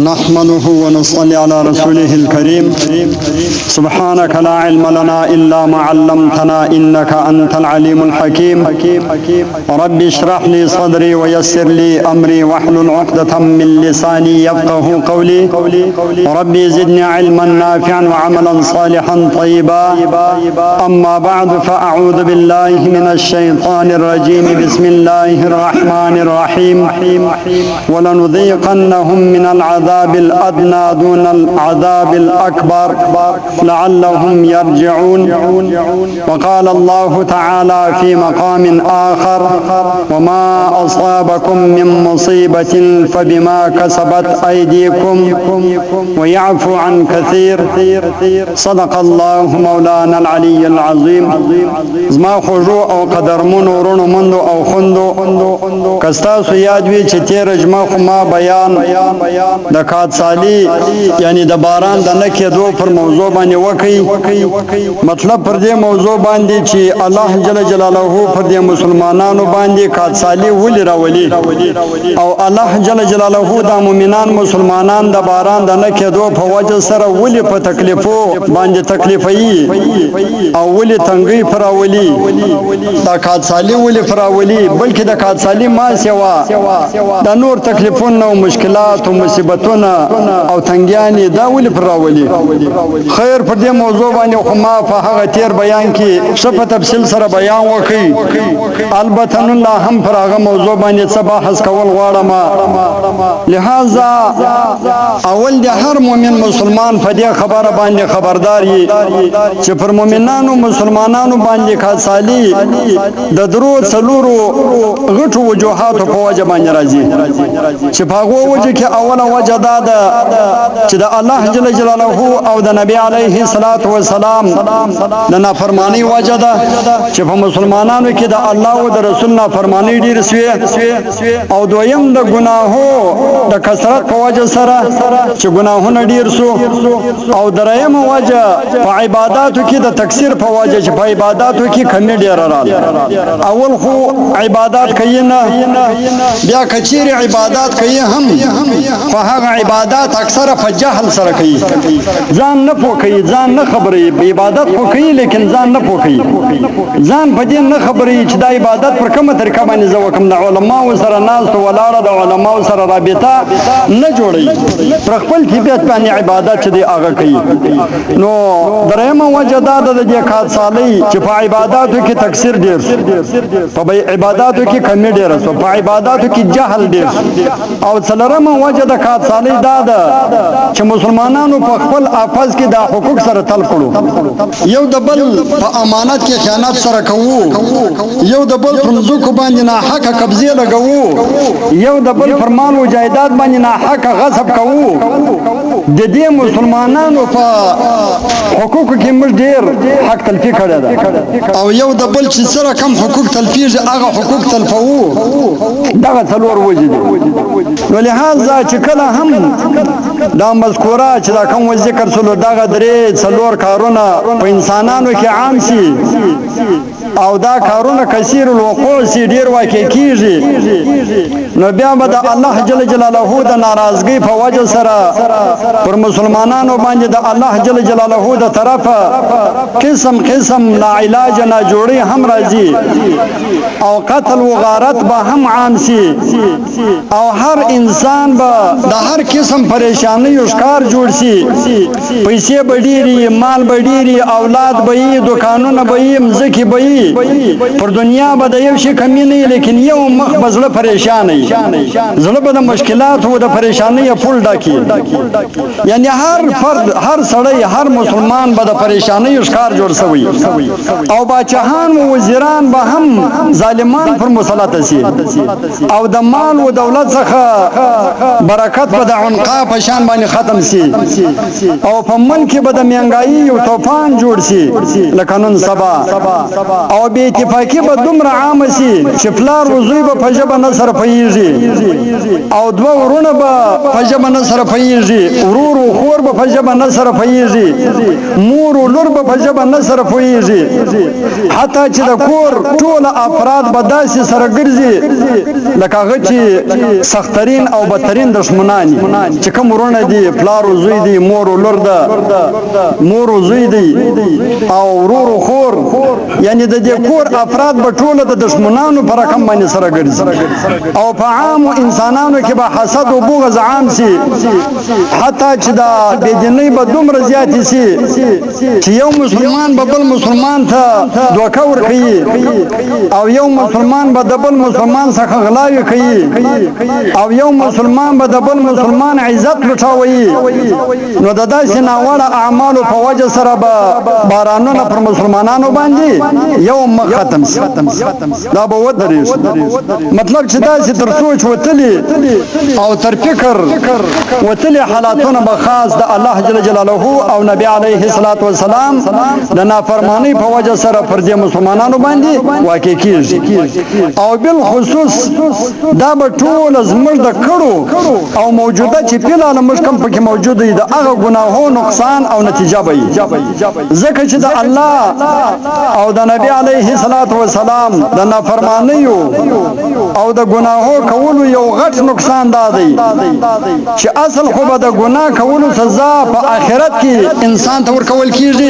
نحمده ونصلي على رسوله الكريم. سبحانك لا علم لنا إلا ما علمتنا إنك أنت العليم الحكيم. رب اشرح لي صدري ويسر لي أمري واحلل عقدة من لساني يفقه قولي. ربي زدني علما نافعا وعملا صالحا طيبا. أما بعد فأعوذ بالله من الشيطان الرجيم. بسم الله الرحمن الرحيم. ولنذيقنهم من العذاب الأدنى دون العذاب الأكبر لعلهم يرجعون. وقال الله تعالى في مقام آخر: وما أصابكم من مصيبة فبما كسبت أيديكم ويعفو عن كثير. صدق الله مولانا العلي العظيم. زما خوجو او قدرمون ورونو مندو او خوندو کستاسو یاد وی چې تیر جمع خو ما بیان د کات سالی یعنی د باران د نه کېدو پر موضوع باندې وکړي. مطلب پر دې موضوع باندې چې الله جل جلاله پر دې مسلمانانو باندې کات سالی ولې راولي او الله جل جلاله د مؤمنان مسلمانان د باران د نه کېدو په وجه سره ولې په تکلیفو باندې تکلیفي او ولې تنګي فراولي دا کات سالی ولې فراولي بلکې د کات سالی ما سوا د نور تکلیفونه او مشکلات او مصیبتونه او تنګیانې دا ولې فراولي. خیر پر دې موضوع باندې خو ما په هغه تیر بیان کې څه په تفصیل سره بیان وکړي. البته نن لا هم پر هغه موضوع باندې څه بحث کول غواړم. لہذا اول د هر مؤمن مسلمان په دې خبره باندې خبردار وي چې پر مؤمنانو مسلمانانو باندې کات سالی د درو څلورو غټو وجوهاتو په وجه باندې راځي چې په هغه وجه کې اوله وجه دا ده چې د الله جل جلاله او د نبی علیه الصلاۃ والسلام د نافرمانی وجه ده چې په مسلمانانو کې د الله او د رسول نافرمانی ډیر سوی او دویم د ګناهو د کثرت په وجه سره چې ګناهونه ډیر سو او دریم وجه په عبادتو کې د تکثیر په وجه چې په عبادتو کې کمی ډیر راغله. اول خو عبادت کوي نه بیا کچیر عبادت کوي هم خو هغه عبادت اکثر په جهل سره کوي ځان نه پوکي ځان نه خبري عبادت خو کوي لیکن ځان نه پوکي ځان په دې نه خبري چې د عبادت پر کومه طریقه باندې زو کوم د علماو سره ناس ولاړه د علماو سره رابطه نه جوړي پر خپل طبيعت باندې عبادت چې دی هغه کوي. نو درېمه وجه دا د دې کات سالي چې په عبادتو کې تکثیر ډیر په عبادتو کې کمی ډیر په عبادتو کې جهل ډیر او څلورمه وجه د کات سالي دا ده چې مسلمانانو په خپل افاظ کې د حقوق سره تلف کړو. یو د بل په امانت کې خیانت سره کوو، یو د بل پر مزوک باندې نه حق قبضه لګوو، یو د بل پر مال او جایداد باندې نه حق غصب کوو. د دې مسلمانانو په حقوق کې موږ ډیر حق تلفي کړی ده او یو د بل چې سره کم حقوق تلفيږي هغه حقوق تلفوو. دغه څلور وجه دي. نو لهدا چې کله هم دا مذکوره چې دا کوم ذکر سلو دغه درې څلور کارونه په انسانانو کې عام شي او دا کارونه کثیر الوقوع سي ډیر واقع کیږي نو بیا به د الله جل جلاله د ناراضګۍ په وجه سره پر مسلمانانو باندې د الله جل جلاله د طرفه قسم لا علاج نه جوړي هم راځي او قتل و غارت به هم عام شي او هر انسان به د هر قسم پریشانی او ښکار جوړ شي. پیسې بډيري مال بډيري اولاد به دکانونه به مزکی به پر دنیا به د یو شي کمی نه لیکن یو مخ بزله پریشان وي زله به د مشکلات او د پریشانی پول ډاکي. یعنی هر فرد هر سړی هر مسلمان به د پریشانی ښکار جوړ شوی او بچهان او وزیران به هم ظالمان پر مسلط شي او د مال او دولت څخه برکت به د عنقا په شان باندې ختم شي او په ملک به د مهنګایي او طوفان جوړ شي لکه نن سبا او بې اتفاقي به دومره عامه سي چې پلار و زوی به په ژبه نه سره پوهېږي او دوه ورونه به په ژبه نه سره پوهېږي ورور و خور به په ژبه نه سره پوهېږي مور و لور به په ژبه نه سره پوهېږي حتی چې د کور ټوله افراد به داسې سره ګرځي لکه هغه چې سخترین او بدترین دښمنان چې کوم ورونه دي پلار و زوی دي مور و لور ده مور و زوی دي او ورور و خور یعنی د دې کور افراد به ټوله د دښمنانو په رقم باندې سره ګرځي او په عامو انسانانو کې به حسد او بغض عام سي حتی چې د بېدینۍ به دومره زیاتې سي چې یو مسلمان به بل مسلمان ته دوکه ورکوي او یو مسلمان به د بل مسلمان څخه غلاوې کوي او یو مسلمان به د بل مسلمان عزت لوټوي نو د داسې ناوړه اعمالو په وجه سره به بارانونه پر مسلمانانو باندې یو مخ ختم شي دا به ودرېږي مطلب چې داسې تر سوچ وتلي او تر فکر وتلي حالاتونه به خاص د الله جل جلاله او نبی علیه الصلاة والسلام د نافرمانی په وجه سره پر دې مسلمانانو باندې واقع کیږي او بالخصوص دا به ټول زموږ د کړو او موجوده چې فعلا موږ کوم پکې موجود دي د هغه ګناهونو نقصان او نتیجه به ځکه چې د الله او د نبی علیه الصلاة والسلام د نافرمانیو او د ګناهو کولو یو غټ نقصان دا دی چې اصل خو به د ګناه کولو سزا په آخرت کې انسان ته ورکول کیږي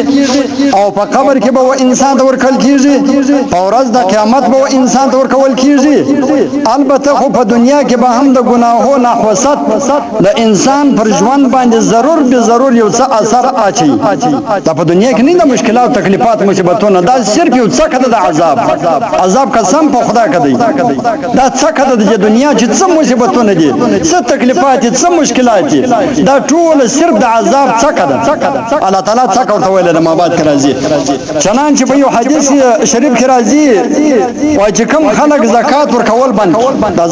او په قبر کې به انسان ته ورکول کیږي په ورځ د قیامت به انسان ته ورکول کیږي البته خو په دنیا کې به هم د ګناهو نحوست د انسان پر ژوند باندې ضرور به ضرور یو څه اثر اچي دا په دنیا کې نه د مشکلات تکلیفات مصیبتونه دا صرف یو څه کده د عذاب قسم په خدا کدی دا څه کده د دنیا چې څه مصیبتونه دي څه تکلیفات څه مشکلات دا ټول صرف د عذاب څه کده الله تعالی څه ورته ویل د مابات کې راځي چنانچه په یو حدیث شریف کې راځي وای چې کوم خلک زکات ورکول بند دا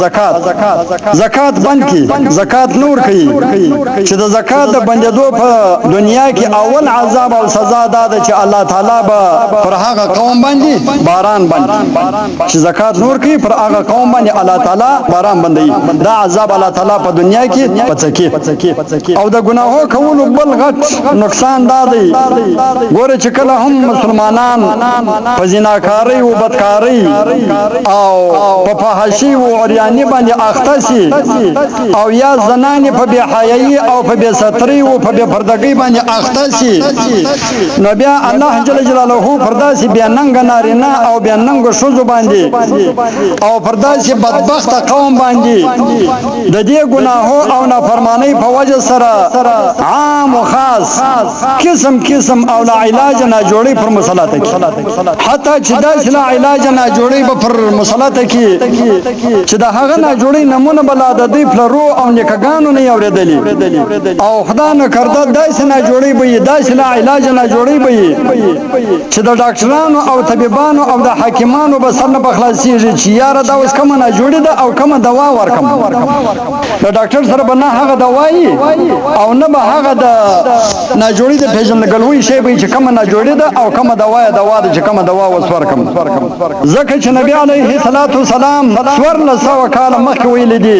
زکات بند کی زکات نور کوي چې د زکات د بندیدو په دنیا کې اول عذاب او سزا دا ده چې الله تعالی به پر هغه قوم باندې باران باندې چې زکات نور کوي پر هغه قوم باندې الله تعالی باران باندې دا عذاب الله تعالی په دنیا کې پڅکی او د ګناهو کولو بل غټ نقصان دا دی ګوره چې کله هم مسلمانان په زناکاری او بدکاری او په فحاشي او عریانی باندې اخته شي او یا زنانې په بېحیايي او په بېسترۍ او په بېپردګۍ باندې اخته شي نو بیا الله جل جلاله پر داسې بېننګه نارینه او بېننګه ښځو باندې او پر داسې بدبخته قوم باندې د دې ګناهو او نافرمانۍ په وجه سره عام او خاص قسم او لا علاج ناجوړۍ پر مسلط کی حتی چې داسې لا علاج ناجوړۍ به پر مسلط کی چې د هغه ناجوړۍ نمونه بلا د دې پلرو او نیکګانو نه اورېدلې او خدا نه کرده داسې ناجوړۍ به داسې لا علاج ناجوړۍ به چې د ډاکټرانو او طبيبانو او د حکیمانو به سر نه بخلاصيږي چې یاره دا اوس کومه ناجوړۍ ده او کومه دوا ورکم د ډاکټر سره به نه هغه دوایي او نه به هغه د ناجوړۍ د پیژندګلوي شی به چې کومه ناجوړۍ ده او کومه دوا ده چې کومه دوا وس ورکم ځکه چې نبی علیه الصلاة والسلام 1400 کاله مخکې ویلي دي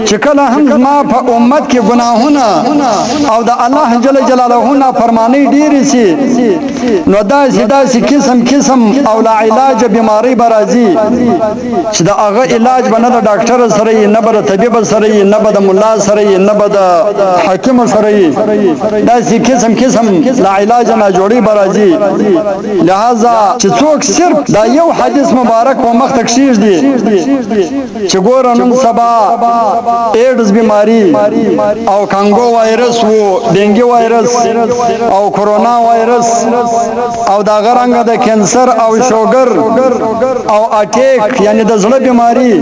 چې کله هم زما په امت کې ګناهونه او د الله جل جلاله نافرمانۍ ډېرې سي نو داسې قسم او لا علاج بیماری به راځي چې د هغه علاج به نه د ډاکټر سره یې نه به د طبیب سره یې نه به د ملا سره یې نه به د حکیم سره یې داسې قسم لا علاج ناجوړۍ به راځي لہذا چې څوک صرف دا یو حدیث مبارک په مخ ته کښېږدي چې ګوره نن سبا ایډز بیماری او کانګو وایرس و ډینګي وایرس او کرونا وایرس او دا غرانګه د کینسر او شوګر او اټیک یعنی د زړه بیماری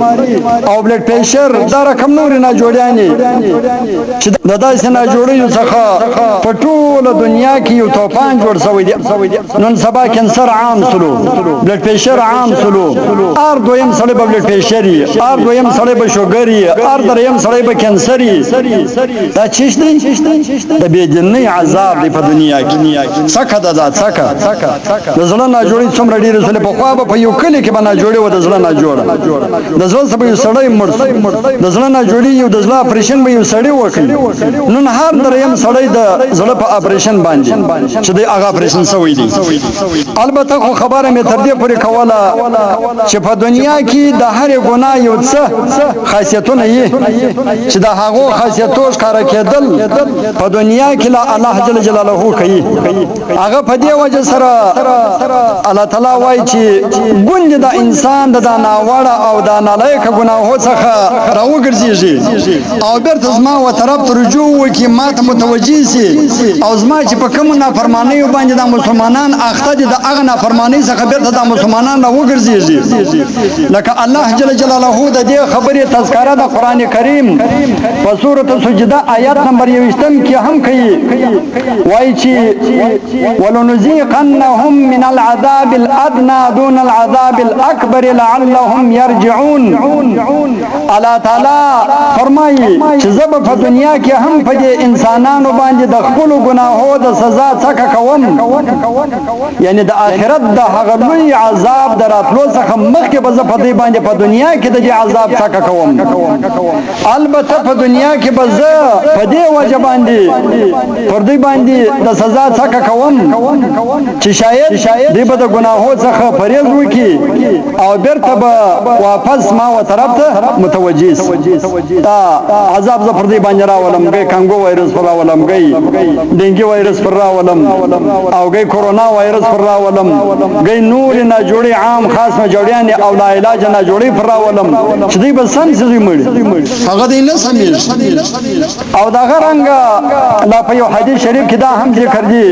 او بلډ پریشر دا رقم نور نه جوړیانی چې د داسې نه جوړیو څخه په ټوله دنیا کې یو توپان جوړ شوی دی نن سبا کینسر عام سلو بلډ پریشر عام سلو ار دویم سړی په بلډ پریشري ار دویم سړی په شوګري ار دریم سړی په کینسري دا چیش دی د بې دینۍ عذاب دی په دنیا کې څکه دا څکه د زړه نه جوړي جوړي څومره ډېر سره په خوا په یو کلی کې بنا جوړي و د زړه نه جوړه د زړه سره یو سړی مړ د زړه نه جوړي یو د زړه اپریشن به یو سړی وکړي نن هر دریم سړی د زړه په اپریشن باندې چې د هغه اپریشن سوی دی البته خو خبره مې تر دې پورې کوله چې په دنیا کې د هر ګناه یو څه خاصیتونه یې چې د هغو خاصیتو ښکاره کېدل په دنیا کې لا الله جل جلاله کوي هغه په دې وجه سره الله تعالی وایي چې ګوند د انسان د ناوړه او د نالایق ګناهو څخه راوګرځي او بیرته زما و طرف ته رجوع وکړي ما ته متوجه سي او زما چې په کوم نافرمانیو باندې د مسلمانان اخته دي د هغه نافرمانی څخه بیرته د مسلمانان راوګرځي لکه الله جل جلاله د دې خبرې تذکرہ د قران کریم په سورۃ سجده آیات نمبر 20 کې هم کوي وایي چې ولنذيقنهم من العذاب الادنى دون العذاب الاكبر لعلهم يرجعون الله تعالی فرمایي چې زب په دنیا کې هم په انسانانو باندې د خپل ګناهو د سزا څخه کوم یعنی د آخرت د هغه لوی عذاب دراتلو څخه مخکې به په دې باندې په دنیا کې د عذاب څخه کوم البته په دنیا کې به زه په دې وجه باندې پر دې باندې د سزا څخه کوم چې شاید دې به د ګناهو څخه پرهیز وکړي او بیرته به واپس ما و طرف ته متوجه دا عذاب زه پر دې باندې راولم گئی کانګو وایرس پر راولم گئی ډینګي وایرس پر راولم او گئی کورونا وایرس پر راولم گئی نور نه جوړي عام خاص نه جوړیان او لا علاج نه جوړي پر راولم چې دې به سم سي مړ هغه دې نه سمې او دا غرنګ لا په یو حدیث شریف کې دا هم ذکر دي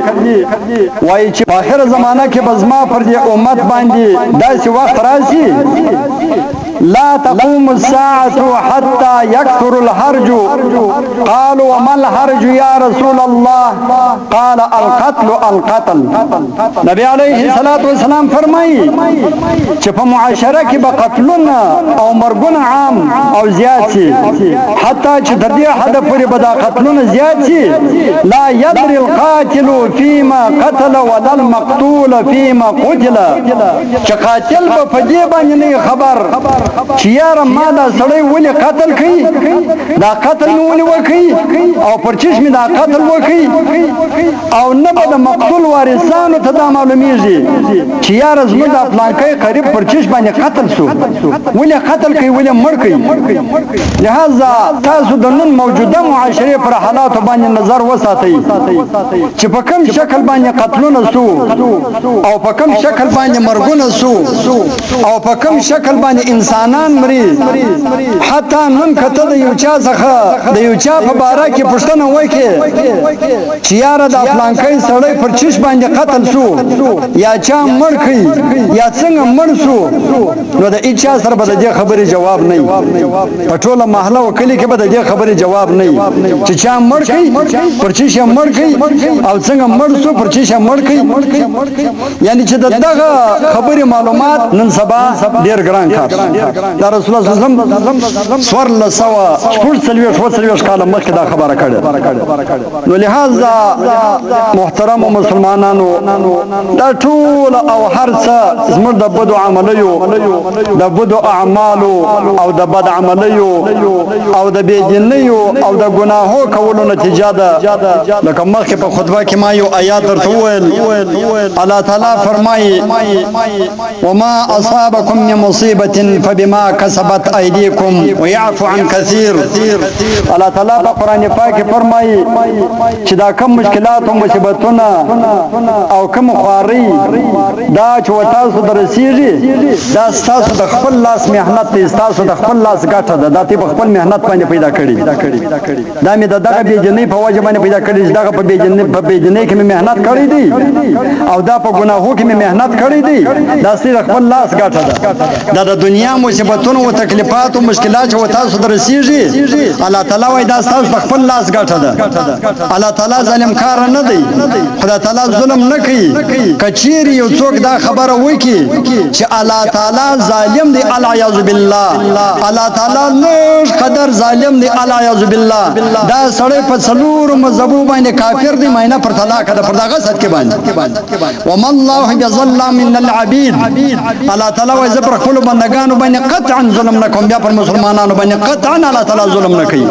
وایي چې په اخر زمانہ کې بزما پر دې امت باندې داسې وخت راشي لا تقوم الساعة حتى يكثر الحرج قالوا وما الحرج يا رسول الله قال القتل نبی علیه الصلاة والسلام فرمایي چې په معاشره کې به قتلونه او مرګونه عام او زیات شي حتی چې د دې حد پورې به دا قتلونه زیات شي لا يدري القاتل فيما قتل ولا المقتول فيما قتل چې قاتل به په دې باندې نه خبر چې یاره ما دا سړی ولې قتل کوي دا قتل مې ولې وکړي او پر چشمې دا قتل وکړي او نه به د مقتول وارثانو ته دا معلومیږي چې یاره زموږ د پلانکی قریب پر چشم باندې قتل شو ولې قتل کوي ولې مړ کوي لہذا تاسو د نن موجوده معاشرې پر حالاتو باندې نظر وساتئ چې په کوم شکل باندې قتلونه شو او په کوم شکل باندې مرګونه شو او په کوم شکل باندې انسانان مري حتی نن کته د یو چا څخه د یو چا په باره کې پوښتنه وکړي چې یاره د پلانکی سړی پر چش باندې قتل شو یا چا مړ کړي یا څنګه مړ شو نو د هیڅ چا سره به د دې خبرې جواب نه وي په ټوله محله او کلي کې به د دې خبرې جواب نه وي چې چا مړ کړي پر چش یې مړ کړي او څنګه مړ شو پر چش یې مړ کړي یعنی چې دغه خبرې معلومات نن سبا ډېر ګران کار دا رسول الله صلی الله علیه وسلم سور لسوا ټول سلوي کاله مخکې دا خبره کړې نو لہذا محترم مسلمانانو دا ټول او هر څه زموږ د بدو عملیو د بدو اعمالو او د بد عملیو او د بېدینیو او د ګناهو کولو نتیجه ده لکه مخکې په خطبه کې ما یو آیات درته وویل الله تعالی فرمایي وما اصابکم من مصیبة فبما كسبت ايديكم ويعفو عن كثير الله تعالی په قران پاک کې فرمایي چې دا کوم مشکلات او مصیبتونه او کوم خواري دا چې تاسو درسیږي دا تاسو د خپل لاس مهنت دی تاسو د خپل لاس ګټه ده دا تی په خپل مهنت باندې پیدا کړی دا مې دغه بېجنۍ په وجه باندې پیدا کړی دغه په بېجنۍ کې مې مهنت کړی دی او دا په ګناهو کې مې مهنت کړی دی دا ستاسو خپل لاس ګټه ده دا د دنیا مصیبتونو او تکلیفات او مشکلات چې تاسو درسیږي الله تعالی وایي دا تاسو په خپل لاس ګټه ده الله تعالی ظالم کار نه دی خدای تعالی ظلم نه کوي کچیر یو څوک دا خبره وکي چې الله تعالی ظالم دی العیاذ بالله الله تعالی لږ قدر ظالم دی العیاذ بالله دا سړی په څلور مذهبو باندې کافر دی مینه پر طلاق ده پر دغه ست کې باندې وما الله بظلام من العبید الله تعالی وایي زه پر خپل بندگانو باندې قطعا ظلم نه کوم بیا پر مسلمانانو باندې قطعا الله تعالی ظلم نه کوي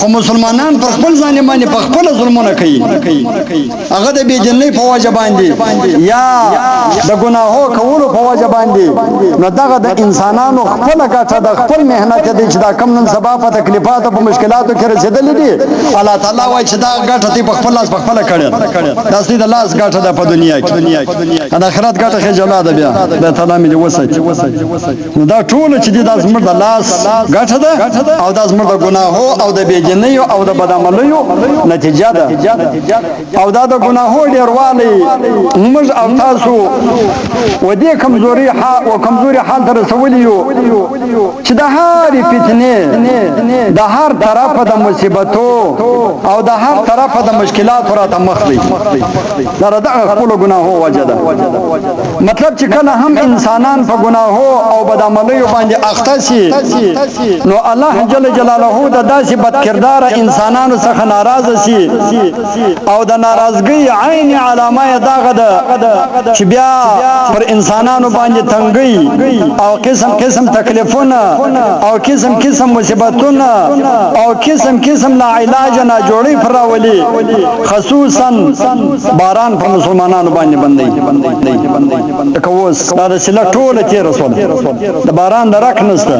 خو مسلمانان پر خپل ځان باندې په خپل ظلمونه کوي هغه د بی جنۍ په وجه باندې یا د ګناهو کولو په وجه باندې نو دغه د انسانانو خپل ګټه د خپل مهنت دی چې دا کم نن سبا په تکلیفاتو په مشکلاتو کې رسیدلې دي الله تعالی وایي چې دا ګټه تی په خپل لاس په خپل کړی دا سید لاس ګټه ده په دنیا کې د آخرت ګټه خې جلا ده بیا د تعالی مې وسات نو دا ټول چې د زمر د لاس ګټه ده او د زمر د ګناهو او د بی جنۍ او د بدعملیو نتیجه ده او دا د ګناهو ډیروالی موږ او تاسو و دې کمزوري حال ته رسولي یو چې د هرې فتنې د هر طرفه د مصیبتو او د هر طرفه د مشکلاتو راته مخ دی دا د خپلو ګناهو وجه ده مطلب چې کله هم انسانان په ګناهو او بدعملیو باندې اخته سي نو الله جل جلاله د داسې بدکردار انسانانو څخه ناراضه سي او د ناراضګۍ عین علامه یې دغه ده چې بیا پر انسانانو باندې تنګۍ او قسم تکلیفونه او قسم مصیبتونه او قسم لا علاج نه جوړي پر راولي خصوصا باران پر مسلمانانو باندې بندي کوس دا سله ټوله کې رسول د باران درک نشته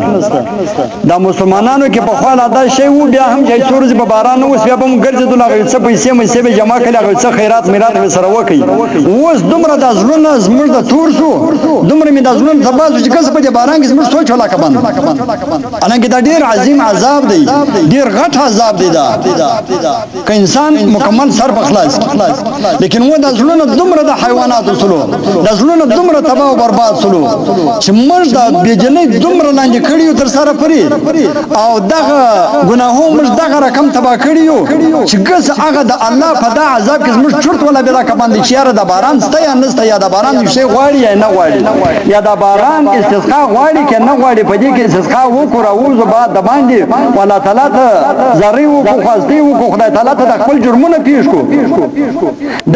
د مسلمانانو کې په خپل ادا شی وو بیا هم چې سورج په باران اوس بیا هم ګرځیدل هغه څه پیسې به جمع کړي هغه څه خیرات میرات سره وکي اوس دومره د ځلونه زموږ د تور شو دومره می د ځلونه تبازو چې کس په باران کې زموږ سوچ ولا کبان انا کې دا ډیر عظیم عذاب دی ډیر غټ عذاب دی دا که انسان مکمل سر په خلاص لیکن و د ځلونه دومره د حیوانات سلو د ځلونه دومره تباہ او برباد سلو چې موږ د بیجنې دومره لاندې کړیو تر سره پری او دغه ګناهو موږ دغه رقم تباہ کړیو چې ګس هغه د الله په دا عذاب کې موږ چورت ولا به دا کبان دي چې د باران سته یا نسته یا د باران شي غواړي یا نه غواړي یا د باران استسقا غواړي که نه غواړي په دې کې استسقا وکړه اوس بعد د باندې والله تعالی ته زری وکړو خواستی وکړو خدای تعالی ته د خپل جرمونه پیښ کو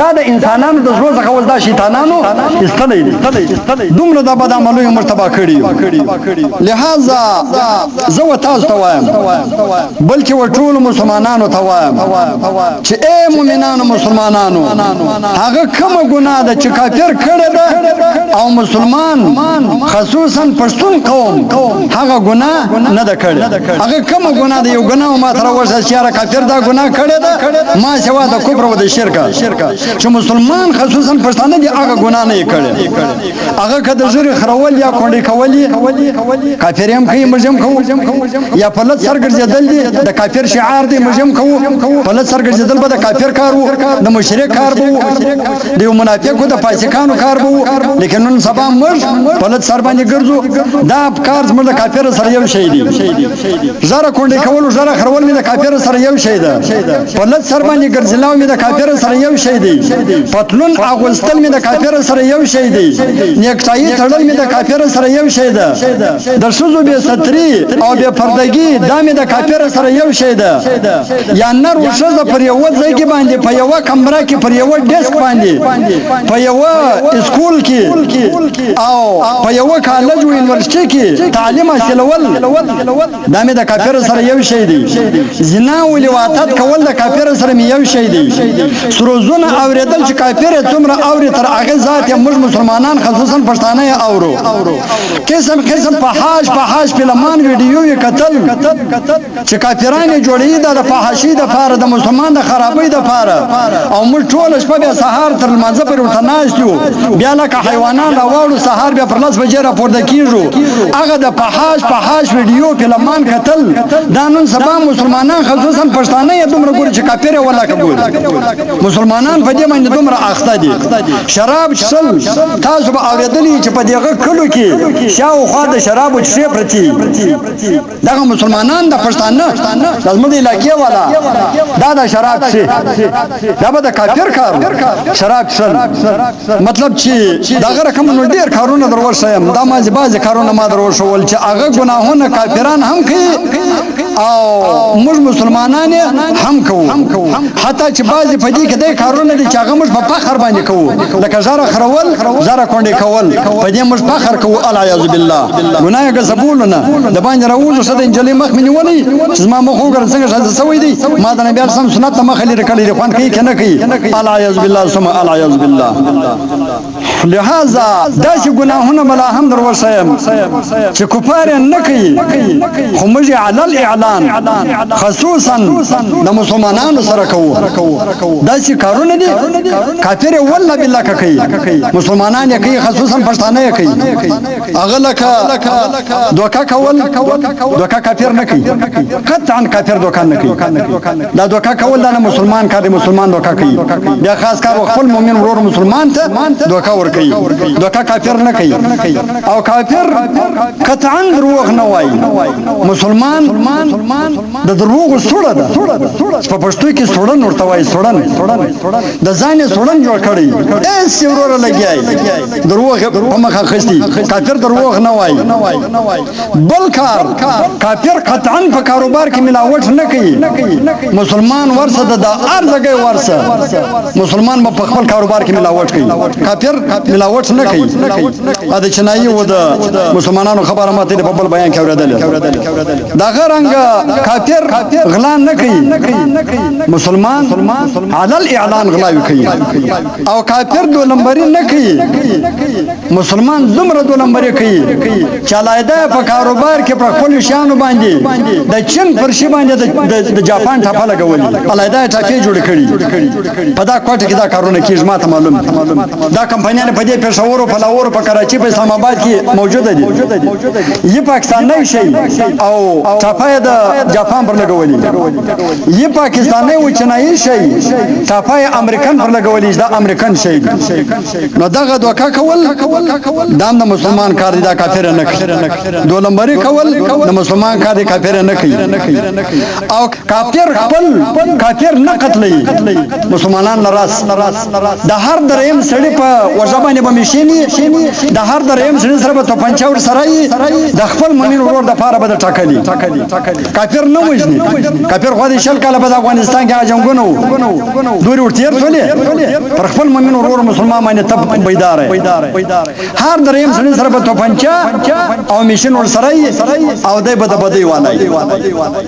دا د انسانانو د زړه څخه ول دا شیطانانو استلې دومره د بد عملونو مرتبه کړی لہذا زه تاسو ته وایم بلکې ټول مسلمانانو ته وایم چې اے مؤمنانو مسلمانانو هغه کومه ګناه ده چې کافر کړی ده او مسلمان خصوصا پښتون قوم هغه ګناه نه ده کړی هغه کومه ګناه ده یو ګناه ما تر ورسره چې کافر دا ګناه کړی ده ما سوا د کفر او د شرک چې مسلمان خصوصا پښتانه دي هغه ګناه نه کړی هغه کده زری خرول یا کونډي کولی کافر هم کوي مرجم کوي یا فلت سرګرځدل دي د کافر شعار دی مرجم کوي فلت سرګرځدل به د کافر کارو د مشرک کار بو د منافقو د فاسقانو کار بو لیکن نن سبا موږ فلت سر باندې ګرځو دا کار زموږ د کافر سره یو شی دی زره کونډي کول زره خرول می د کافر سره یو شی ده فلت سر باندې ګرځلاو می د کافر سره یو شی دی پتلون اغوستل می د کافر سره یو شی دی نیکټای تړل می د کافر سره یو شی ده د شوزو به ستري او به پردګي دا می د کافر سره یو شی ده یا نر وشزه پر یو ځای کې باندې په یو کمره کې پر یو ډیسک باندې په یو اسکول کې او په یو کالج او یونیورسيټي کې تعلیم حاصلول دا می د کافر سره یو شی دی زنا او لواطت کول د کافر سره یو شی دی سروزونه اوریدل چې کافر څومره اوري تر هغه ذات موږ مسلمانان خصوصا پښتانه اورو قسم په حاج فلمان ویډیو کتل چې کافرانه جوړې د فحاشي د فار د مسلمان د خرابې د فار او موږ ټول شپه به سهار تر منځ پر ورته ناشتو بیا لکه حیوانان راوړو سهار بیا پر لاس بجې راپورته کیږو هغه د فحاش ویډیو فلمان کتل دا نن سبا مسلمانان خصوصا پښتانه دومره ګوري چې کافر ولا قبول مسلمانان په دې باندې دومره اخته دي شراب څل تاسو به اوریدلی چې په دغه کلو کې شاو شاوخوا د شرابو شیشه پرتی دغه مسلمانان د پښتانه د زموږ علاقې والا دا د شراب شي دا به د کافر کار شراب شل مطلب چې دغه رقم نو ډیر کارونه دروښیم دا ما بعض کارونه ما دروښول چې هغه ګناهونه کافران هم کوي او موږ مسلمانان هم کوو حتی چې بعضی په دې کې د کارونه دي چې هغه موږ په فخر باندې کوو لکه زره خرول زره کونډې کول په دې موږ فخر کوو الیاذ بالله ګناه غزبولونه د باندې راوځو څه د انجلې مخ منی ولې چې ما مخ وګر څنګه شاته سوي دي ما د نبی سم سنت مخ لري کړي خوان کوي کنه کوي الیاذ بالله ثم الیاذ بالله لہذا داسې ګناهونه بلا هم دروښیم چې کفار نه کوي خو موږ علی الاعلان خصوصا د مسلمانانو سره کوو داسې کارونه دي کافر والله بالله کوي مسلمانان یې کوي خصوصا پښتانه یې کوي هغه لکه دوکا کول دوکا کافر نه کوي قطعا کافر دوکا نه کوي دا دوکا کول دا مسلمان کار مسلمان دوکا کوي بیا خاص کار خپل مؤمن ورور مسلمان ته دوکا ور کوي دوکا کافر نه کوي او کافر قطعا دروغ نه وایي مسلمان د دروغ سوړه ده په پښتو کې سوړن ورته وایي سوړن د ځان سوړن جوړ کړی اس ورور لګیای دروغ په مخه خستی کافر دروغ نه وایي بل کار کافر قطعا په کاروبار کې ملاوت نه کوي مسلمان ورسه د ارزګي ورسه مسلمان په خپل کاروبار کې ملاوت کوي کافر ملاوت نه کوي دا چنایي و د مسلمانانو خبره ماته په بل بیان کې اوریدل دا غرنګ کافر غلا نه کوي مسلمان علی الاعلان غلا کوي او کافر دو نمبري نه کوي مسلمان زمره دو نمبري کوي چلایده په کاروبار کې په خپل شانو باندې د چین پر شی باندې د جاپان ټاپه لګولي علایده ټاپه جوړ کړي په دا کوټه کې دا کارونه کیږي ماته معلوم دا کمپنیان په دې پېښور او فلاور په کراچي په اسلام آباد کې موجوده دي یي پاکستان نه شي او ټاپه د جاپان پر لګولي یي پاکستان نه و چنایي شي ټاپه امریکن پر لګولي دا امریکن شي نو دغه دوکا کول دام د مسلمان کار دا کافر نه کوي دو نمبري کول د مسلمان کار دی کافر نه کوي او کافر خپل کافر نه قتلي مسلمانان لراس د هر دریم سړی په وجبانه بمشيني د هر دریم سړی سره په پنځور سره د خپل مؤمن ورور د پاره بده ټاکلي کافر نه وژني کافر خو دې شل کاله په افغانستان کې جنگونو دوی ورتیر شولې پر خپل مؤمن ورور مسلمان باندې تب بیدار هر دریم سړی سره په پنځه او مشین ور سره او دای بده بدی والای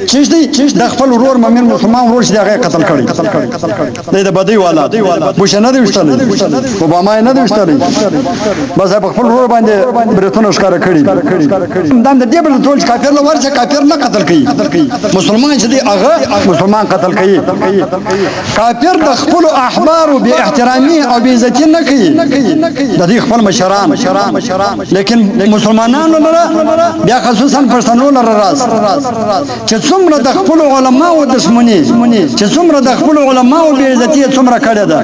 چې د خپل ورور مؤمن مسلمان ورور چې هغه قتل کړي د بدی والا بوش نه دی وشتل اوباما نه دی وشتل بس په خپل ورور باندې برتون ښکار کړي دام د دې بل ټول کافر له ورڅ کافر نه قتل کړي مسلمان چې دی هغه مسلمان قتل کړي کافر د خپل احبار او به احترامي او به عزت نه کوي د دې خپل مشران لیکن مسلمانانو لره بیا خصوصا پښتنو لره راس چې څومره د خپل علماو دښمنی چې څومره د خپل علماو به عزت څومره کړی ده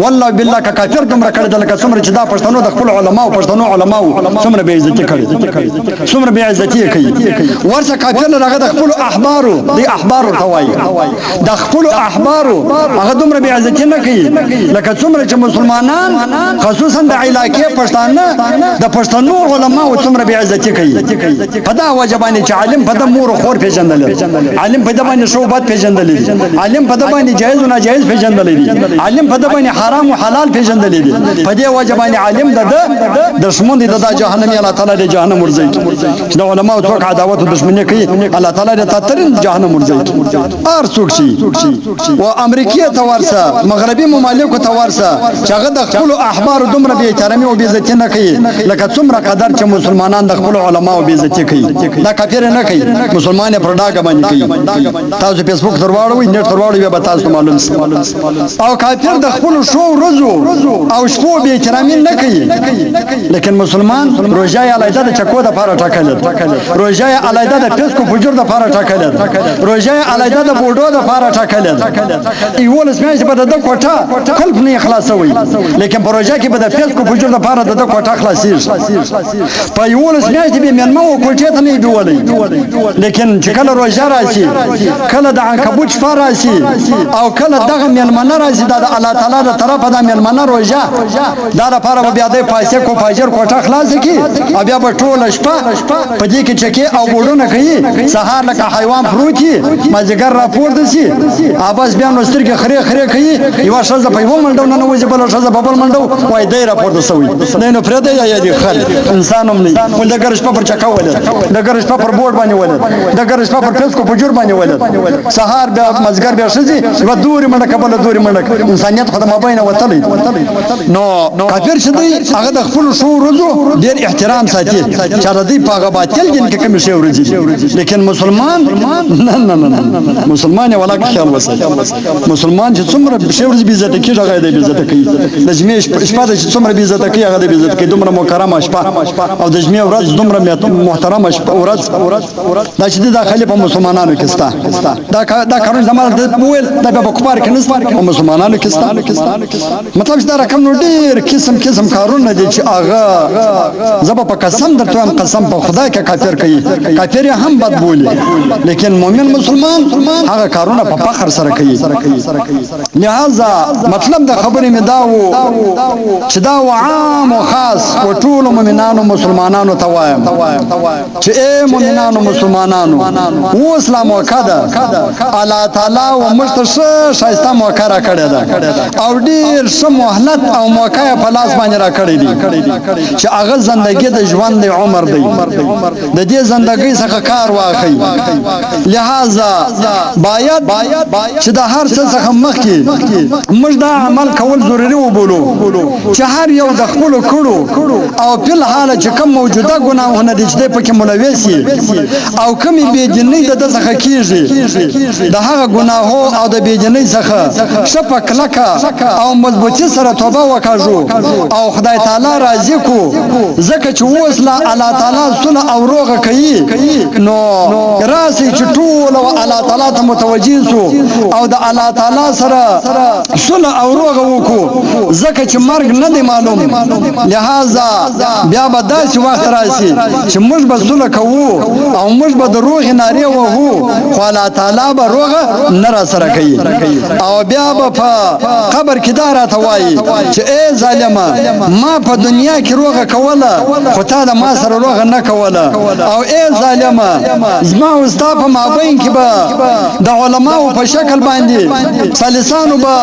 والله بالله کافر دومره کړی ده لکه څومره چې دا پښتنو د خپل علماو څومره به عزت کړی څومره به عزت کوي ورڅ کافر لره د خپل احبارو دی احبارو توای د خپل احبارو هغه دومره به عزت نه کوي لکه څومره چې مسلمانان خصوصا د علاقې پښتانه د پښتنو علماو څومره به عزت کوي په دا وجبانی چې عالم په د مور خور پیژندل عالم په د باندې شوبات پیژندل عالم په د باندې جایز او ناجایز پیژندل عالم په د باندې حرام او حلال پیژندل په دې وجبانی عالم د دشمن د جهنم الله تعالی د جهنم ورځي د علماء څوک عداوت او دشمنی کوي الله تعالی د تاترین جهنم ورځي ار څوک شي او امریکای ته ورسه مغربي ممالکو ته ورسه چې هغه د خپل احبار دومره به احترامي او به عزت نه کوي لکه څومره قدر چې مسلمانان د خپل علماء او به عزت کوي دا کافر نه کوي مسلمان پر ډاګه باندې کوي تاسو فیسبوک درواړوي نیټ درواړوي به تاسو معلوم او کافر د خپل شو روزو او شپو تو به احترامي نه کوي لیکن مسلمان روژه یې علیحده د چکو دپاره ټاکلې ده روژه یې علیحده د فسق و فجور دپاره ټاکلې ده روژه یې علیحده د بوډو دپاره ټاکلې ده 11 میاشتې به د ده کوټه قلب نه یې خلاصوي لیکن په روژه کې به د فسق و فجور دپاره د ده کوټه خلاصېږي په 11 میاشتې به یې مېلمه و کوټې ته نه یې بیولی لیکن چې کله روژه راشي کله د عنکبوت شپه راشي او کله دغه مېلمنه راشي دا د الله تعالی د طرفه دا مېلمنه روژه دا دپاره به بیا دی فاسق و فاجر کوټه خلاصه کړي او بیا به ټوله شپه په دې کې چکې او بوډونه کوي سهار لکه حیوان پروت وي مازدیګر راپورته شي او بس بیا نو سترګې خرې خرې کوي یوه ښځه په یوه منډو ننوځي بله ښځه په بل منډو وایي دی راپورته سوی دی نو پرېږدی یا دې خل انسان هم نه وي ډګر شپه پر چکه ولید ډګر شپه پر بوډ باندې ولید ډګر شپه پر فسق و فجور باندې ولید سهار بیا مازدیګر بیا ښځې یوه دورې منډه بله دورې منډه انسانیت خو د مابینه وتلی نو کافر چې دی هغه د خپلو ښو ورځو ډېر احترام ساتي چې د دوی په هغه باطل دین کې کومې ښې ورځې دي لیکن مسلمان نه مسلمان یې ولاکه خیال وساتي مسلمان چې څومره ښې ورځې بې عزته کېږي هغه یې دی بې عزته کوي د جمعې شپه ده چې څومره بې عزته کوي هغه دی بې عزته کوي دومره مکرمه شپه او د جمعې ورځ دومره محترمه ورځ دا چې دی دا خالي په مسلمانانو کې سته دا کارونه زما دلته وویل دا بیا په کفار کې نشته په مسلمانانو کې سته مطلب چې دا رقم نو ډېر قسم کارونه دي چې هغه زه به په قسم درته وایم قسم په خدای کې کافر کوي کافر یې هم بد بولي لیکن مؤمن مسلمان هغه کارونه په فخر سره کوي لہذا مطلب د خبرې مې دا و چې دا و عام و خاص و ټولو مؤمنانو مسلمانانو ته وایم چې ای مؤمنانو مسلمانانو اوس لا موقع ده الله تعالی و موږ ته ښه ښایسته موقع راکړې ده او ډېر ښه مهلت او موقع یې په لاس باندې راکړی دي چې هغه زندګي د ژوند دی عمر دی د دې زندګۍ څخه کار واخلي لہذا باید چې د هر څه څخه مخکې موږ دا عمل کول ضروري وبولو چې هر یو د خپلو کړو او فی الحال چې کوم موجوده ګناهونه دي چې دی پکې ملوث وي او کومې بېدینۍ د ده څخه کېږي د هغه ګناهو او د بېدینۍ څخه ښه په کلکه او مضبوطي سره توبه وکاږو او خدای تعالی راضي کو ځکه چې اوس لا الله تعالی صلح او روغه کوي نو راسي چې ټول الله تعالی ته متوجه سو او د الله تعالی سره صلح او روغه وکړو ځکه چې مرګ نه دی معلوم لہذا بیا به داسې وخت راسي چې موږ به صلح کوو او موږ به د روغې نارې وهو خو الله تعالی به روغه نه راسره کوي او بیا به په قبر کې دا راته وایي چې ای ظالمه ما په دنیا کې روغه کوله خو تا د ما سره روغه نه کوله او ای ظالمه زما او ستا په مابین کې به د علماو په شکل باندې ثالثانو به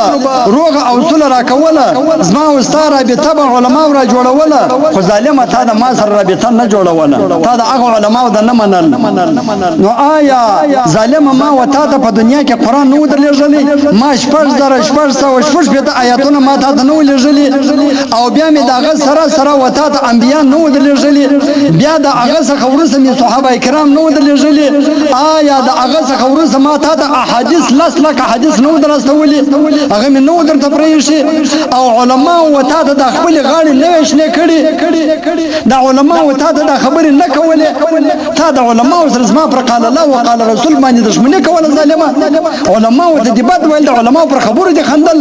روغه او صلح راکوله زما او ستا رابطه به علماو را جوړوله خو ظالمه تا د ما سره رابطه نه جوړوله تا د هغو علماو د نه منل نو آیا ظالمه ما و تا ته په دنیا کې قرآن نه و درلېږلی ما 6,650 آیاتونه ما تا ته نه و لېږلي او بیا مې د هغه سره و تا ته انبیا نه و درلېږلي بیا د هغه څخه وروسته مې صحابه کرام نه و درلېږلي آیا د هغه څخه وروسته ما تا ته احادیث 10 لک احادیث نه و درستولي هغه مې نه و درته پرېښي او علماو و تا ته د خپلې غاړې نه وې شنې کړي د علماو تا ته دا خبرې نه کولې تا د علماو سره زما پر قال الله وقال رسول باندې دښمني کوله ظالمه علماو ته دې بد ویل د علماو پر خبرو دې خندل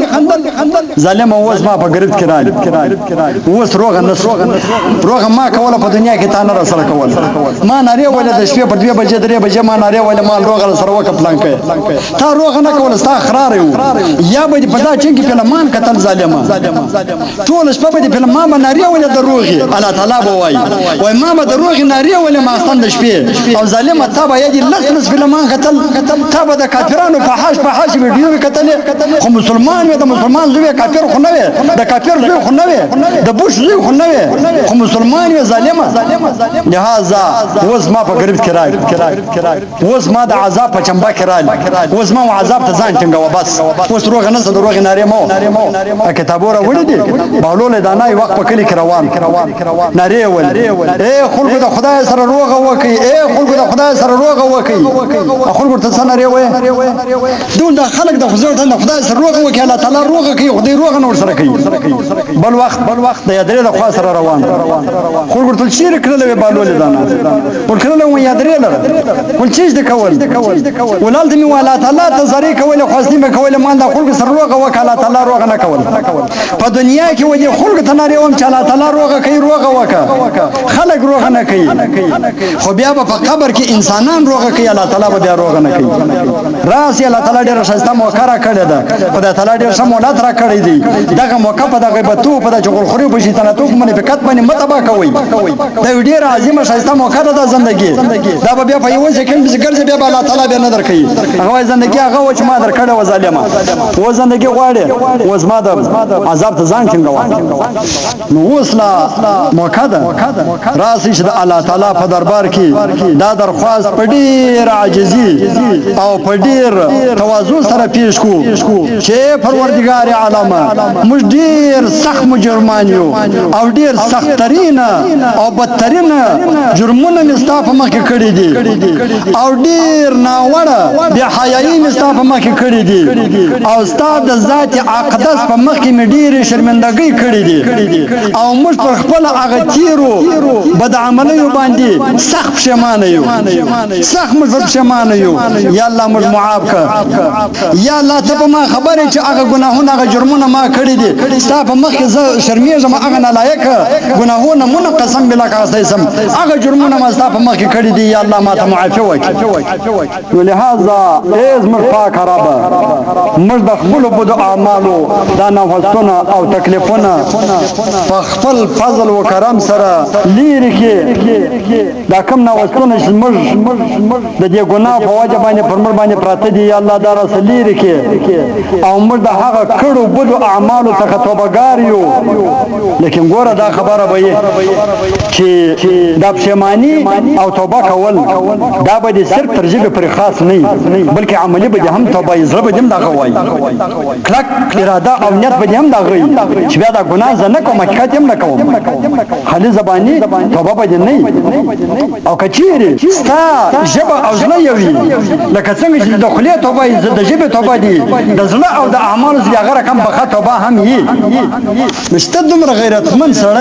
ظالمه اوس ما په ګرفت کې راغلی اوس روغه ما کوله په دنیا کې تا نه راسره کوله ما نارې ویلې د شپې په 2 بجې 3 بجې ما نارې ویلې ما روغه سره وکړه پلان کوي تا روغه نه کوله ستا خرار یو یا به دې په دا چې کې فلمان کتل ظالمه ټول شپه به دې فلمان ما نارې ویلې د روغي الله تعالی به وای ما به د روغي نارې ویلې ما ستند د شپې او ظالمه تا به یې لس فلمان کتل تا به د کافرانو فحاش ویډیو کتلې خو مسلمان وي د مسلمان زوی کافر خو نه وي د کافر زوی خو نه وي د بوش زوی خو نه وي خو مسلمان وي ظالمه لہذا اوس ما په غریب کې راغلی اوس ما د عذاب په چمبا کې راغلی اوس ما عذاب ته ځان ټینګو بس اوس روغ نه د روغ نارې مو کتابو را وړي دي بهلول دانای وخت په کلی کې روان نارې ول اے خلکو د خدای سره روغه وکي اے خلکو د خدای سره روغه وکي خلکو ته څنګه نارې وای دون د خلک د خدای سره روغه وکي الله تعالی روغه کوي خدای روغه نور سره کوي کوي بل وخت د یادرې د خوا سره روان خو ورته چیرې کړل وی بالولې دانه ور کړل و یادرې لره ول چیز د کول ولال دې الله تعالی ته زری کول خو اسنی به کول مان د خلق سره روغه وکاله تعالی روغه نه کول په دنیا کې ودی خلق ته نه وم چې الله تعالی روغه کوي روغه وکا خلق روغه نه کوي خو بیا په قبر کې انسانان روغه کوي الله تعالی به بیا روغه نه کوي راس الله تعالی ډېر شایسته موکره کړی ده خدای تعالی ډېر سمولات را کړی دی دغه موقع په دغه غیبتو په د چغل خوري په شیطان تو باندې فقط باندې متبا کوي دا ډېر عظیمه شایسته موقع ده زندگی دا به بیا په یو سکند کې ګرځي بیا الله تعالی به نظر کوي هغه زندگی هغه چې ما در کړه و ظالما و زندگی غواړي و زما د عذاب ته ځان څنګه نو وسلا موقع ده راسي چې د الله تعالی په دربار کې دا درخواست په ډېر عاجزي او په ډېر تواضع سره پیش کو چې پروردگار عالم موږ ډېر سخت مجرمان یو او ډېر سخت ترین او بدترین جرمونه مستاف مخ کړی دي او ډېر ناوړه بیا حیايي مستاف مخ کړی دي او استاد ذات اقدس په مخ کې ډېر شرمندګي کړی دي او موږ پر خپل هغه تیرو بد عملیو باندې سخت پښیمانه یو سخت موږ پښیمانه یو یا الله موږ معاف کړه یا الله ته په ما خبره چې هغه ګناهونه هغه جرمونه ما کړی دي ستا په مخ کې زه شرمېږم هغه نالایق ګناهونه مون قسم بالله قسم هغه جرمونه ما ستا په مخ کې کړی دي یا الله ما ته معافي وکړي ولهذا ایز مر پاک رب موږ د خپل بدو اعمالو دا نوښتونه او تکلیفونه په خپل فضل او کرم سره لري کې دا کوم نوښتونه چې موږ د دې ګناه په وجه باندې پر موږ باندې پراته دي یا الله دا رسول لري کې او موږ د هغه کړو بدو اعمالو څخه توبهګار یو لیکن ګوره دا خبره به چې دا پښیمانی او توبه کول دا به صرف ترجیح پر خاص نه بلکې عملی به هم توبه یې زړه به هم دا غوي کلک اراده او نیت به هم دا غوي چې بیا دا ګناه زنه کوم حقیقت هم نه کوم خالي زبانی توبه به نه او کچيري ستا جبه او زړه یوي لکه څنګه چې د خلیه توبه د جبه توبه دي د زړه او د اعمال زیاغه رقم بخا توبه هم یي مشته دومره غیرتمن سره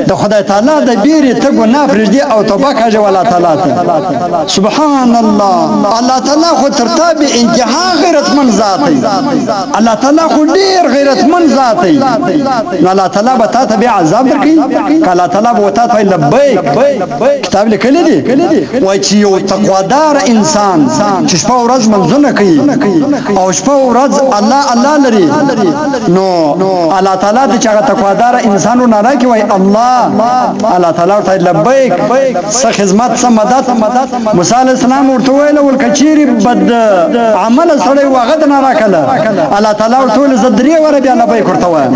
د خدای تعالی د بیرې ته ګناه پرېږدي او توبه کوي والله تعالی سبحان الله الله تعالی خو ترتاب انتها غیرتمن ذات دی الله تعالی خو ډیر غیرتمن ذات دی نو الله تعالی به تاسو به عذاب درکړي کله تعالی به تاسو لبیک کتاب لیکلی دی وای چې یو تقوادار انسان چې شپه ورځ منځونه کوي او شپه ورځ الله لري نو الله تعالی د چا تقوادار انسانو نه راکي وای الله تعالی ته لبیک څه خدمت څه مدد موسی علیہ السلام ورته ویل ول کچيري بد عمل سره واغد نه راکله الله تعالی ورته ول زدري ور بیا لبیک ورته وایم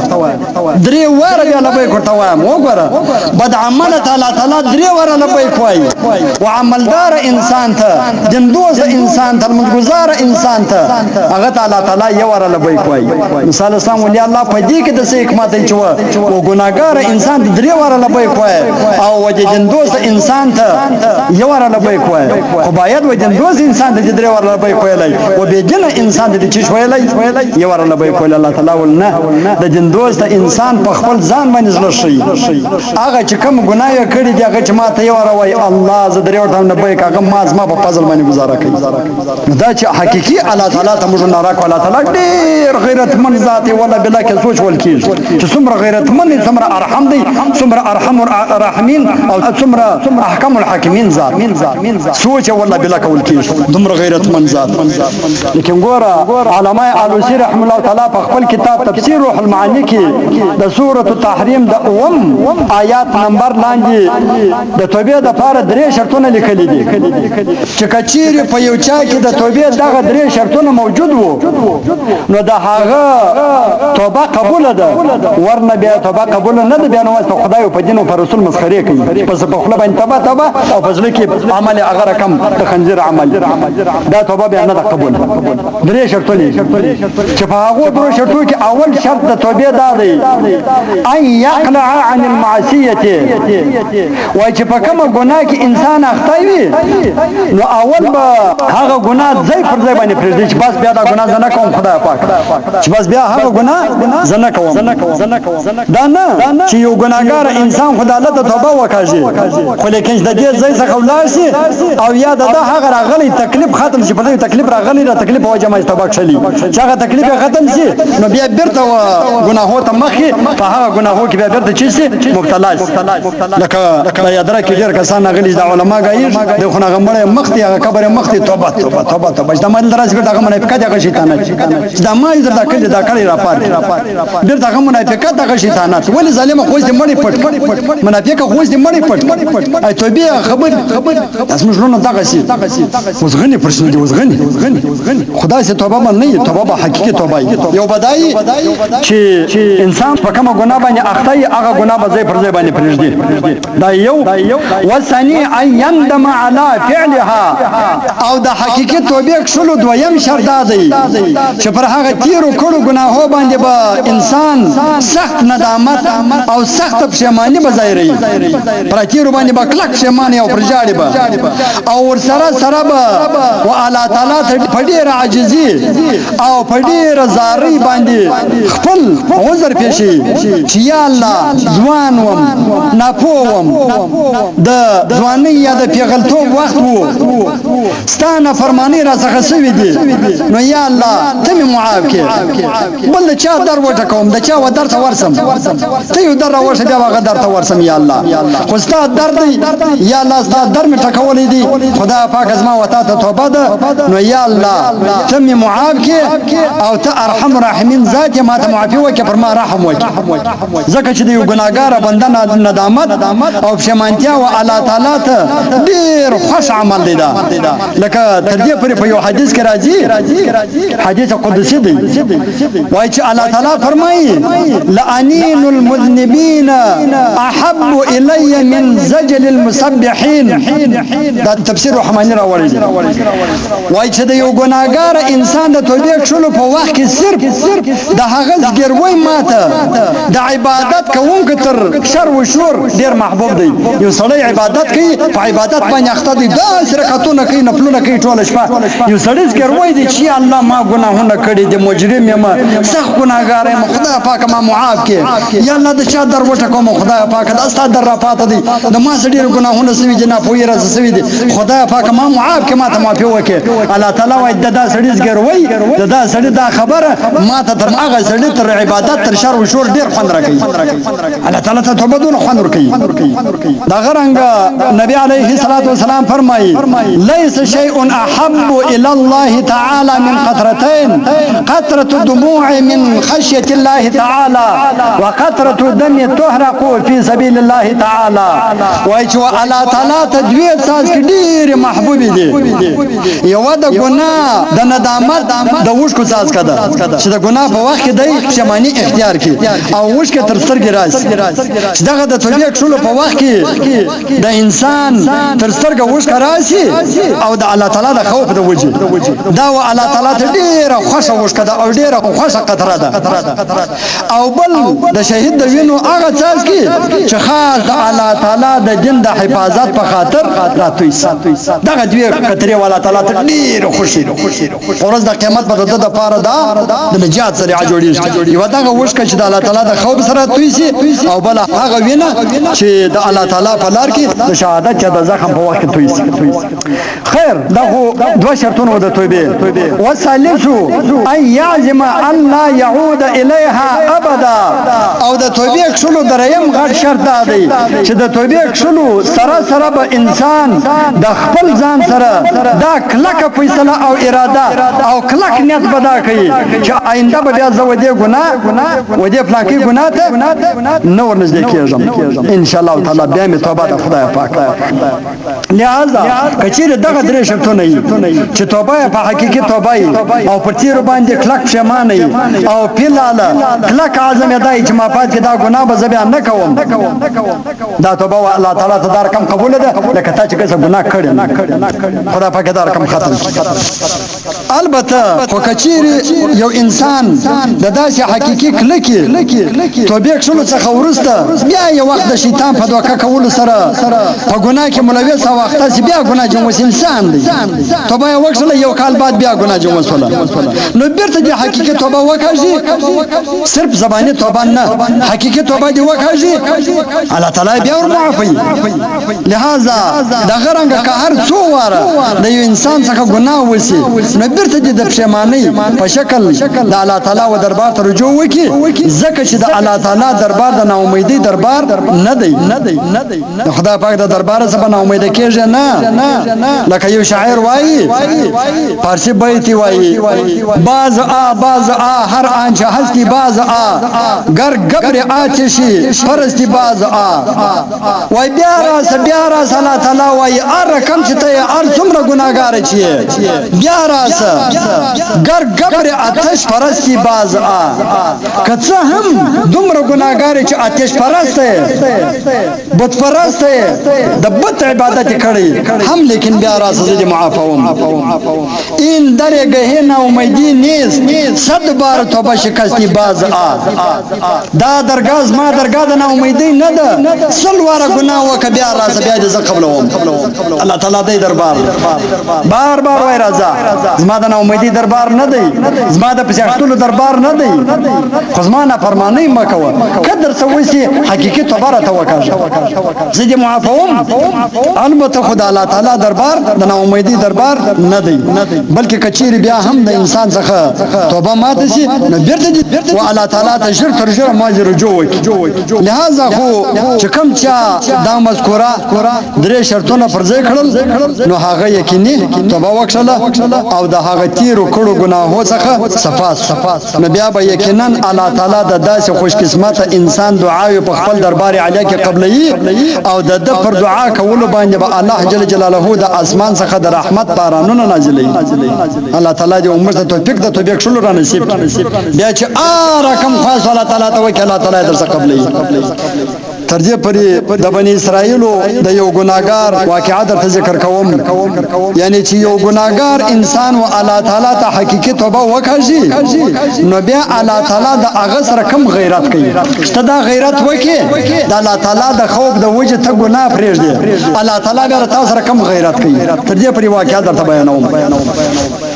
درې ور بیا لبیک ورته وایم وګوره بد عمل تعالی درې ور لبیک وای او عملدار انسان ته جندوز انسان ته منګزار انسان ته هغه تعالی یو ور لبیک وای موسی علیہ السلام ولي الله په دې کې د څه حکمت دی چې و ګناګار انسان درې ور لبیک وای او وجه جندوز انسان ته یو ور لبیک وای خو باید و جندوز انسان د درې ور لبیک وایلای او به جن انسان د چی وایلای یو ور لبیک وای الله تعالی ولنه د جندوز ته انسان په خپل ځان باندې زړه شي هغه چې کوم ګناه کړی دی هغه چې ماته یو ور وای الله ز درې ور لبیک هغه ما په فضل باندې گزاره کوي دا چې حقيقي الله تعالی ته موږ نه راکو الله تعالی ډیر غیرتمن ذات ولا بلا کې سوچ ولکیږي چې څومره غیرتمن څومره ارحم دی څومره ارحم الراحمین او څومره احکم الحاکمین ذات سوچ والله بلا کول کیږي دومره غیرتمن ذات لیکن ګوره علماء علوسی رحم الله تعالی په خپل کتاب تفسیر روح المعانی کې د سوره التحریم د آیات نمبر لاندې د توبې د لپاره درې شرطونه لیکلي دي چې کچيري په یو چا کې د توبې دغه درې شرطونه موجود وو نو د هغه توبه قبول ده ورنه بیا توبه قبول نه ده بیا نو خدای په دین او په رسول مسخره کوي پس په خپل باندې توبه او په ځل کې عمل هغه رقم د خنزیر عمل دا توبه بیا نه ده قبول درې شرطونه چې په هغه درې شرطو کې اول شرط د توبې دا دی ان يقلع عن المعصيه وای چې په کومه ګناه کې انسان اخطا وي نو اول به هغه ګناه ځای پر ځای باندې پرېږدي چې بس بیا دا ګناه نه کوم خدای پاک چې بس بیا هغه ګناه زنه کوم دا نه چې یو ګناګار انسان خدای له توبه وکړي خو لیکن د دې ځای څخه ولاړ شي او یا د هغه راغلی تکلیف ختم شي په دې تکلیف راغلی را تکلیف وجه ما توبه کړي چې هغه تکلیف ختم شي نو بیا بیرته ګناهو ته مخې په هغه ګناهو کې بیا بیرته چی شي مبتلا لکه یادره کې ډېر کسان غلي د علما غایر د خو هغه مړ مخ دی هغه قبر مخ دی توبه چې ما درځ ګټه هغه منافقت هغه شیطانت دا ما یې دا کړی را پات بیرته هغه منافقت هغه شیطانت ولې ظالم خو دې مړی پټ منافق خو دې مړی پټ ای توبه خبر اسمه شلون دغه شي وزغني پرسن دي وزغني خدای سے توبه من نه توبه به حقيقي توبه یو بدای چې انسان په کومه ګناه باندې اخته هغه ګناه به ځای پر ځای باندې پرېږدي دا یو وسنی ان يندم على فعلها او د حقيقي توبه کښلو دویم شرط دی چې پر هغه تیرو کړو ګناهو باندې به انسان سخت ندامت او سخت پښیمانی به ظاهري پر تیرو باندې به کلک پښیمانی او پرجاړي به او ور سره به او الله تعالی ته پډیر عاجزي او پډیر زاری باندې خپل عذر پېشي چې یا الله ځوان وم ناپوم د ځواني یا د پیغلتوب وخت وو ستانه فرمانی را څخه سوي دي نو یا الله ته مې معاف کړه بل چا در وټه کوم د چا و در ته ورسم ته یو در ورشه بیا هغه در ته ورسم یا الله خو ستا درد یا الله ستا در مې ټکولې دي خدا پاک ازما وتا ته توبه ده نو یا الله ته مې معاف کړه او ته ارحم الراحمین ذات ما ته معافي وکړه پر ما رحم وکړه ځکه چې د یو ګناګار بنده ندامت او پښیمانتیا او الله تعالی ته ډیر خوش عمل دی دا لکه تر دې پورې په یو حدیث کې راځي حدیث قدسی دی وایي چې الله تعالی فرمایي لعنین المذنبین احب الی من زجل المسبحین دا تفسیر رحمانی راوړی وایي چې د یو ګناګار انسان د توبې کښلو په وخت کې صرف د هغه زګیروي ماته د عبادت کوونکو تر شر و شور ډیر محبوب دی یو سړی عبادت کوي په عبادت باندې اخته دی داسې رکعتونه کوي نفلونه کوي ټوله شپه یو سړی زګیروي دی چې الله ما ګناهونه کړي دي مجرم یم سخت ګناګار یم خدای پاک ما معاف کړي یا الله د چا در وټه کوم خدای پاک دا ستاسو در را پاته دي د ما سړي ګناهونه سوي دي نه پوي راځي سوي دي خدای پاک ما معاف کړي ما ته معافي وکړي الله تعالی وایي دا سړی زګیروي دا سړی دا خبره ما ته تر هغه سړی تر عبادت تر شر و شور ډیر خوند راکوي الله تعالی ته توبه دونه خوند ورکوي دا غرنګ نبی عليه الصلاه والسلام فرمایي ليس شيء احب الى الله تعالى من قطرتين قطره الدموع من خشيه الله تعالى وقطره الدم تحرق في سبيل الله تعالى وایي چې الله تعالی ته دوی ساز کې ډیر محبوب دي یو د ګناه د ندامت د وښکو ساز کده چې د ګناه په وخت کې د پښیمانی اختیار کی او وښکه تر سترګې راځي چې دغه د توبې کښلو په وخت کې د انسان تر سترګې وښکه راځي او د الله تعالی د خوف د وجه دا و الله تعالی ته ډیره خوښه وښکه ده او ډیره خوښه قطره ده او بل د شهید د وینو هغه څاڅ کې چې خاص د الله تعالی د دین د حفاظت په خاطر راتوي دغه دوی قطرې الله تعالی ته ډیره خوشي ورځ د قیامت په د لپاره دا د نجات ذریعہ جوړیږي یو دغه وښکه چې د الله تعالی د خوف سره توي سي او بل هغه وینه چې د الله تعالی په لار کې د شهادت چې د زخم په وخت کې توي سي خیر دا دوه شرطونه د توبې وسالسو ان يعزم ان لا يعود اليها ابدا او د توبې کښلو دریم غټ شرط دی چې د توبې کښلو سره به انسان د خپل ځان سره دا کلکه فیصله او اراده او کلک نیت بدا کوي چې آینده به بیا زه ودې ګناه ودې فلانکي ګناه ته نه ورنږدې کېږم ان شاء الله تعالی بیا مې توبه د خدای پاک لہذا کچېرې دغه درې شرطونه وي چې توبه په حقیقي توبه او پر تیرو باندې کلک پښیمانه او فلاله کلک عزم دی چې ما پات کې دا ګناه به زه بیا نه کوم دا توبه الله تعالی ته دا رقم قبول ده لکه تا چې څه ګناه کړی خدای پاک دا رقم ختم البته خو کچيري یو انسان د داسې حقيقي کلکي توبې کښلو څخه ورسته بیا یو وخت د شیطان په دوکه کولو سره په ګناه کې ملوث او وخت بیا ګناه جنوس انسان دی توبه یې وکړله یو کال بعد بیا ګناه جنوس ولا نو بیرته د حقيقي توبه وکړي صرف زباني توبه نه حقيقي توبه دی وکړي الله تعالی بیا ور معافي لہذا دا غرنګ که هر څو واره د یو انسان څخه ګناه وسی نو بیرته د پښیمانی په شکل د الله تعالی و دربار ته رجوع وکي ځکه چې د الله تعالی دربار د ناامیدۍ دربار نه دی خدای پاک د دربار څخه ناامید کېږي نه لکه یو شاعر وایي فارسی بیت وایي باز هر آنچه هستی باز گر گبر آتشی پرستی باز وای بیا راس الله تعالی وای ار رقم چې ته ار څومره ګناګار چی بیا راس گر گبر آتش پرستی باز کڅه هم دومره ګناګار چې آتش پرست بت پرست د بت عبادت کړي هم لیکن بیا راس زه معافوم این در گهنه امیدی نیست صد بار توبه شکستی باز دا درگاز ما درگاه د نا امیدی نه ده سلواره ګناه وک بیا راس بیا د قبلوم الله تعالی دې دربار بار وای راځه زما د نا امیدی دربار نه دی زما د پښتون دربار نه دی خو زما نه فرمانی مکوه قدر سويسي حقيقي توبه را توکل زه دې معافوم البته خدای الله تعالی دربار د نا امیدی دربار نه دی بلکې کچيري بیا هم د انسان څخه توبه ماته شي نو بیرته و الله تعالی ته ژر تر ژره ما رجوع وکړي لہذا خو چې کوم چا دا مذکوره درې شرطونه پر ځای کړل نو هغه یقیني توبه وکړه او د هغه تیرو کړو ګناهو څخه صفاس نو بیا به یقینا الله تعالی د داسې خوش قسمت انسان دعاوي په خپل دربار علی کې قبلي او د پر دعا کولو باندې به الله جل جلاله د اسمان څخه د رحمت بارانونه نازلوي الله تعالی دې عمر ته توفیق د توبې کښلو را نصیب بیا چې رقم خاص الله تعالی ته وکړه الله تعالی درڅ قبلي تر دې پرې د بنی اسرائیلو د یو ګناګار واقعا درته ذکر کوم یعنی چې یو ګناګار انسان و الله تعالی ته حقيقي توبه وکړي نو بیا الله تعالی د هغه سره کم غیرت کوي چې دا غیرت وکړي د الله تعالی د خوف د وجه ته ګناه پرېږدي الله تعالی بیا تاسو سره کم غیرت کوي تر دې پرې واقعا درته بیانوم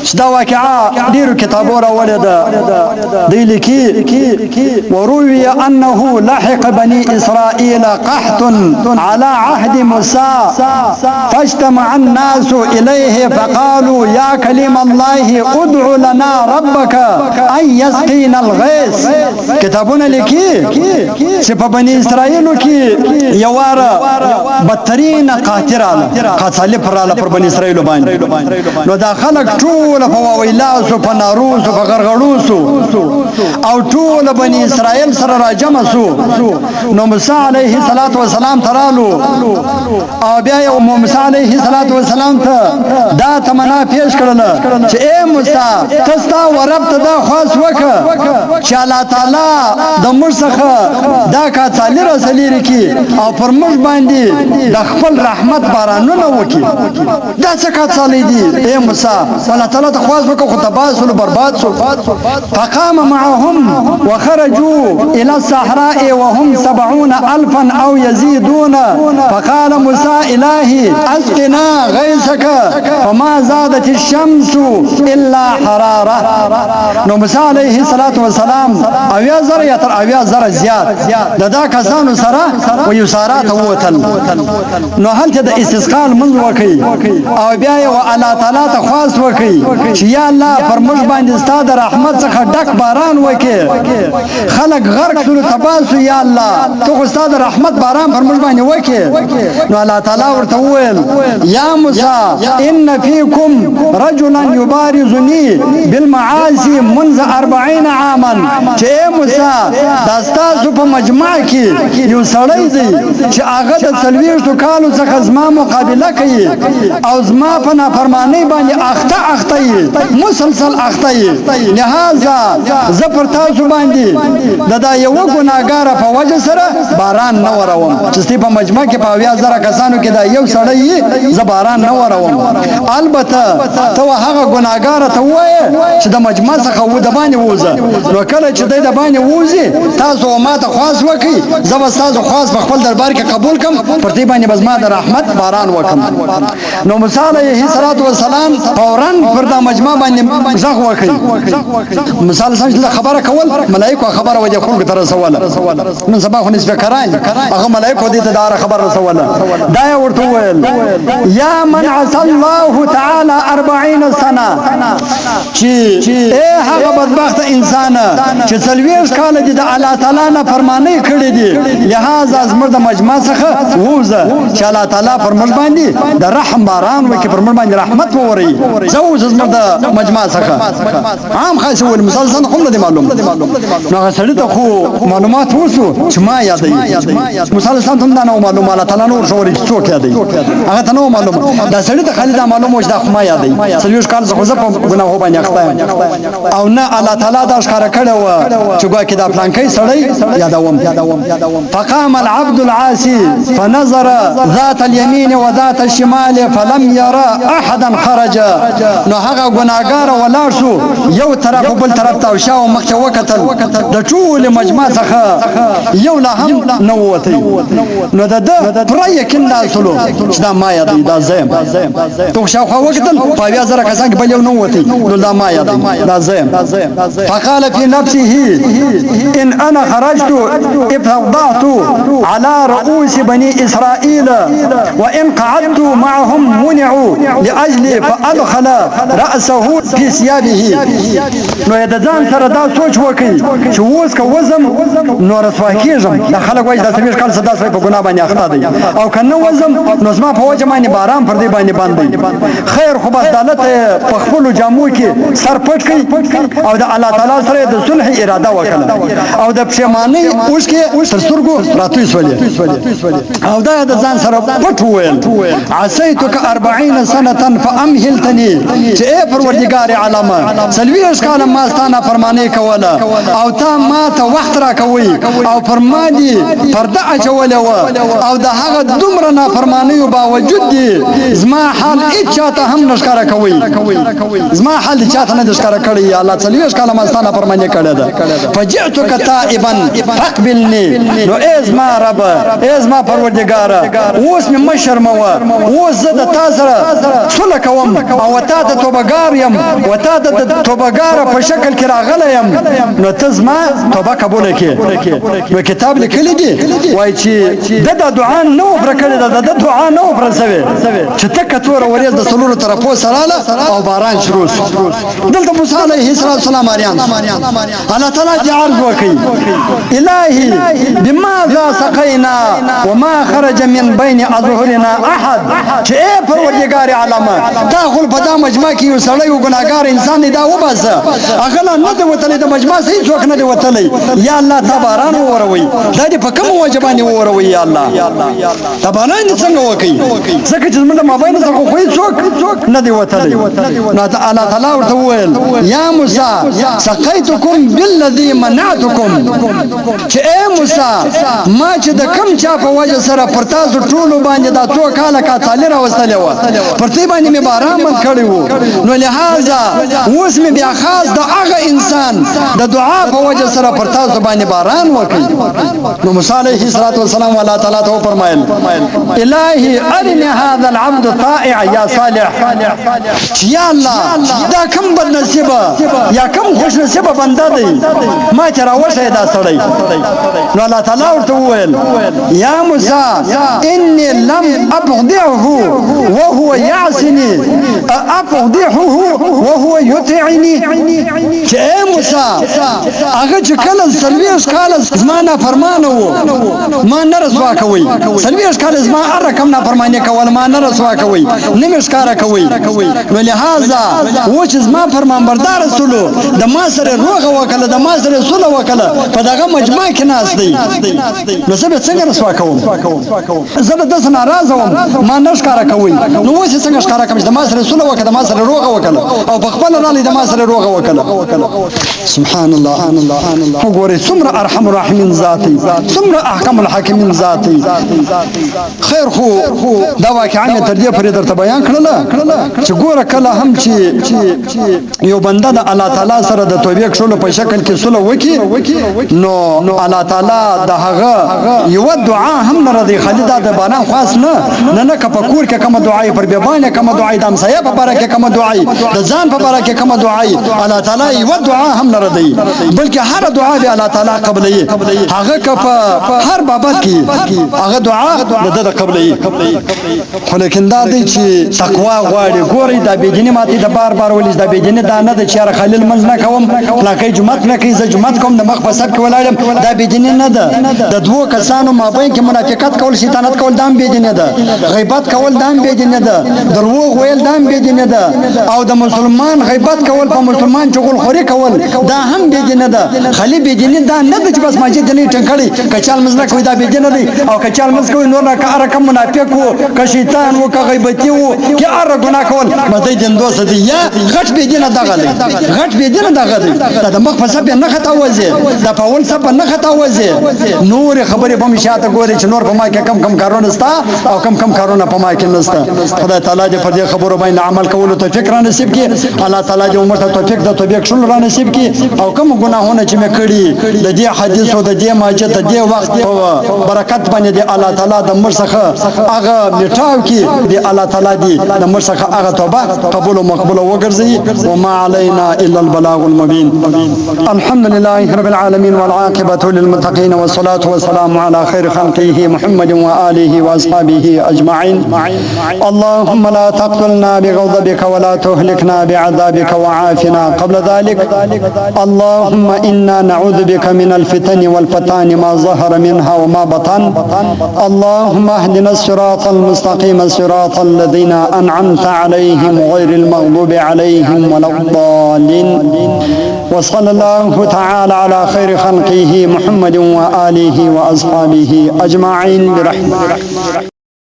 چې دا واقعا ډیرو کتابو راوړې ده دی لیکي وروي انه لحق بني اسرائيل قحط على عهد موسى فاجتمع الناس اليه فقالوا يا كلم الله ادع لنا ربك ان يسقينا الغيث کتابونه لیکي چې په بني اسرائیلو کې یواره بدترین قاتل پر بني اسرائیلو باندې نو دا خلک ټول په ویلاسو په ناروسو په غرغړوسو او ټول بني اسرائیل سره راجمع سو نو موسی علیه السلام ترالو او بیا یو موسی علیه السلام ته دا تمنا پیش کړل چې اے موسی تاسو ورب ته دا خاص وکړه چې الله تعالی د موږ څخه دا کاتالي رسولي کی او پر موږ باندې د خپل رحمت بارانونه وکړي دا څه کاتالي دي اے موسی الله تعالی ته خاص وکړه خو تباسل برباد شو فقام معهم وخرجوا الى الصحراء وهم 70,000 او يزيدون فقال موسى الهي اسقنا غيثك فما زادت الشمس الا حراره نو موسی علیه السلام اویا زر یا تر اویا زر زیات دا کسانو سره و یسارات وتل نو هلته د استسقاء منځ وکي او بیا یو الله تعالی ته خاص وکي چې یا الله پر موږ باندې ستاسو رحمت څخه ډک باران وکي خلق غرق شول تباسو یا الله تو ستاسو رحمت باران پر موږ باندې وکي نو الله تعالی ورته وویل یا موسی ان فيكم رجلا يبارزني بالمعاصي منذ 40 عاما چې موسی دا ستاسو په مجمع کې یو سړی دی چې هغه د 40 کالو څخه زما مقابله کوي او زما په نافرمانی باندې اخته یې مسلسل اخته یې لہذا زه پر تاسو باندې دا یو ګناګار په وجه سره باران نه وروم چې په مجمع کې په 1000 کسانو کې دا یو سړی زه باران نه وروم البته ته هغه ګناګار ته وایې چې د مجمع څخه و د باندې ووزه نو کله چې د باندې ووزي تاسو ما ته خواست وکړي زه به تاسو خواست په خپل دربار کې قبول کم پر دې باندې بس ما د رحمت باران وکم نو موسی علیه السلام فورا پر د مجمع باندې زغ وکړي موسی علیه خبره کول ملائکه خبره وجه خلق ته رسوله من سبا خو نسبه کران هغه ملائکه دې ته دا خبره رسوله دا ورته ویل یا من عسى الله تعالی 40 سنه چې هغه بدبخت انسان چې 40 کال دې د الله تعالی نه فرمانی کړې دي لہذا زمر د مجمع څخه ووزه چې الله تعالی پر موږ باندې د رحم باران وکي پر موږ باندې رحمت ووري زوج زمر د مجمع څخه عام خاص ول مسلسل هم نه معلوم نو سړی ته خو معلومات وسو چې ما یادې مسلسل هم دا نه معلوم الله تعالی نور شوري څوک یادې هغه ته نو معلوم دا سړی ته خالد معلوم وش دا خو ما یادې 40 کال څخه زه په ګناهو باندې اخته او نه الله تعالی دا ښکارا کړو چې ګوا کې دا پلان کوي سړی یادوم فقام العبد العاصي فنظر ذات اليمين وذات الشمال فلم يرى احدا خرج نو هغه ګناګار ولاړ شو یو طرف بل طرف ته شاو مخ وکتل د ټول مجمع څخه یو لا هم نو وتی نو د پر یقین دا سلو چې دا ما یاد دا زم تو شاو وکتل په 1000 کسان بل یو نو وتی نو دا ما یاد دا زم فقال في نفسه ان انا خرجت افضعت على رؤوس بني اسرائيل وان قعدت معهم منعوا لاجل فادخل راسه في ثيابه نو د ځان سره دا سوچ وکي چې اوس که وزم نو رسوا کېږم دا خلک وایي دا 30 کال صدا سوی په ګناه باندې اخته دی او که نه وزم نو زما په وجه باندې باران پر دې باندې باندې خیر خو بس دالت په خپلو جامو کې سر پټ کړي او د الله تعالی سره د صلح اراده وکړه او د پښیمانۍ اوس کې تر سترګو راتوی سولې او دا د ځان سره پټ وویل عصیتک 40 سنه فامهلتني چې ای پروردګار عالمه 40 کاله ما ستانه فرمانه کوله او تا ما ته وخت را کوي او فرمانی پرده اچوله او د هغه دومره نافرمانیو باوجود دي زما حال هیڅ چاته هم نشکاره کوي زما حال چاته نه نشکاره کړی یا الله 40 کاله ما ستانه فرمانه کړی ده فجئتک تائبا فاقبلني نو ازما رب ازما پروردګار اوس مې مشرموه اوس زه د تا سره صلح کوم او تا ته توبګار یم او تا د توبګار په شکل کې راغلی یم نو ته زما توبه قبول کړې نو کتاب لیکلی دی وایي چې د دعا نه وفره کړې ده د دعا نه وفره سوې چې تکه توره وریځ د څلورو طرفو سره او باران شروع شو دلته موسی علیه السلام اریان الله تعالی دې عرض وکړي الهي بماذا سقينا وما خرج من بين اظهرنا احد چې ای پروردګار عالمه تا خو په دا مجمع کې یو سړی او ګناګار انسان دا وباسه هغه نه د وتلې د مجمع صحیح څوک نه دی وتلی یا الله تا باران وروي دا دې په کوم وجبانی وروي یا الله تا باران څنګه وکي ځکه چې موږ د مابین څخه خو څوک نه دی وتلی نو الله تعالی ورته وویل یا موسی سقيتكم بالذي منعتكم چې اے موسی ما چې د کم چا په وجه سره پر تاسو ټول باندې دا څو کاله کا تعالی راوستلی و پر دې باندې مې باران بند کړی وو نو لہذا اوس مې بیا خاص د هغه انسان د دعا په وجه سره پر تاسو باندې باران وکړي نو موسی علیه السلام الله تعالی ته فرمایل الهي ارني هذا العبد طائع یا صالح یا الله دا کم بد نصیب یا کم خوش نصیب بنده دی ما چې راوښه دا سړی نو الله تعالی ورته وویل یا موسی انی لم ابغضه وهو يعصني ابغضه وهو يطيعني چې موسی هغه چې کله 40 کاله زما نافرمانه وو ما نه رسوا کوي 40 کاله زما هر رقم نافرمانی کول ما نه رسوا کوي نه مې ښکارا کوي نو لہذا و چې زما فرمانبردار سولو د ما سره روغه وکړه د ما سره سوله وکړه په دغه مجمع کې ناس دی نو زه به څنګه رسوا کوم زه به داسې ناراضه وم ما نه ښکارا کوي نو اوس یې څنګه ښکارا کوم چې د ما سره سوله وکړه د ما سره روغه وکړه او په خپله رالی د ما سره روغه وکړه سبحان الله وګورئ څومره ارحم الراحمین ذاتي څومره احکم الحاکمین ذاتي خیر خو دا واقعا مې تر دې پورې درته بیان کړله چې ګوره کله هم چې یو بنده د الله تعالی سره د توبې کښلو په شکل کې سوله وکړي نو الله تعالی د هغه یو دعا هم نه رضي خالي دا د بانه خاص نه که په کور کې کومه دعای پر بیبانه کومه دعای د امسایه په باره کې کومه دعای د ځان په باره کې کومه دعای الله تعالی یو دعا هم نه رضي بلکې هر دعا به الله تعالی قبلوي هغه که په هر بابت کې هغه دعا د قبلوي خو لیکن دا دی چې تقوا غواړي ګورئ دا بېدیني ماتې د بار ولې دا بېدیني دا نه ده چې یاره خلیل منځ نه کوم فلاکی جومات نه کوي زه جومات کوم د مخ په سب کې ولاړ یم دا بېدیني نه ده د دوو کسانو مابین کې منافقت کول شیطانت کول دا هم بېدیني ده غیبت کول دا هم بېدیني ده دروغ ویل دا هم بېدیني ده او د مسلمان غیبت کول په مسلمان چغلخوري کول دا هم بېدیني ده خالي بېدیني دا نه ده چې بس مسجد نه ټنګړي که چال منځ نه کوي دا بېدینه دی او که چال منځ کوي نور نه که هر رقم منافق وو که شیطان وو که غیبتي وو که هر ګناه کول مزه دین دوست دی یا غټ بېدینه دغه دی غټ بېدینه دغه دی دا د مخ په سب نه خطا وځي دا په اول سب نه خطا وځي نور خبرې په مشاته ګوري چې نور په ما کې کم کارونه ستا او کم کارونه په ما کې نسته خدای تعالی دې پر دې خبرو باندې عمل کولو توفیق را نصیب کړي الله تعالی دې عمر ته توفیق د توبې کښلو را نصیب کړي او کوم ګناهونه چې مې کړي د دې حدیث او د دې ماجد د دې وخت په برکت باندې دې الله تعالی د مر څخه هغه میټاو کې دې الله تعالی دې د مر څخه هغه توبه قبول او مقبول وګرځي وما علينا الا البلاغ المبين الحمد لله رب العالمين والعاقبة للمتقين والصلاة والسلام على خير خلقه محمد وآله وأصحابه أجمعين اللهم لا تقتلنا بغضبك ولا تهلكنا بعذابك وعافنا قبل ذلك اللهم إنا نعوذ بك من الفتن والفتان ما ظهر منها وما بطن اللهم اهدنا الصراط المستقيم صراط الذين أنعمت عليهم غير المغضوب عليهم ولا الضالين وصلى الله تعالى على خير خلقه محمد وآله وأصحابه أجمعين برحمته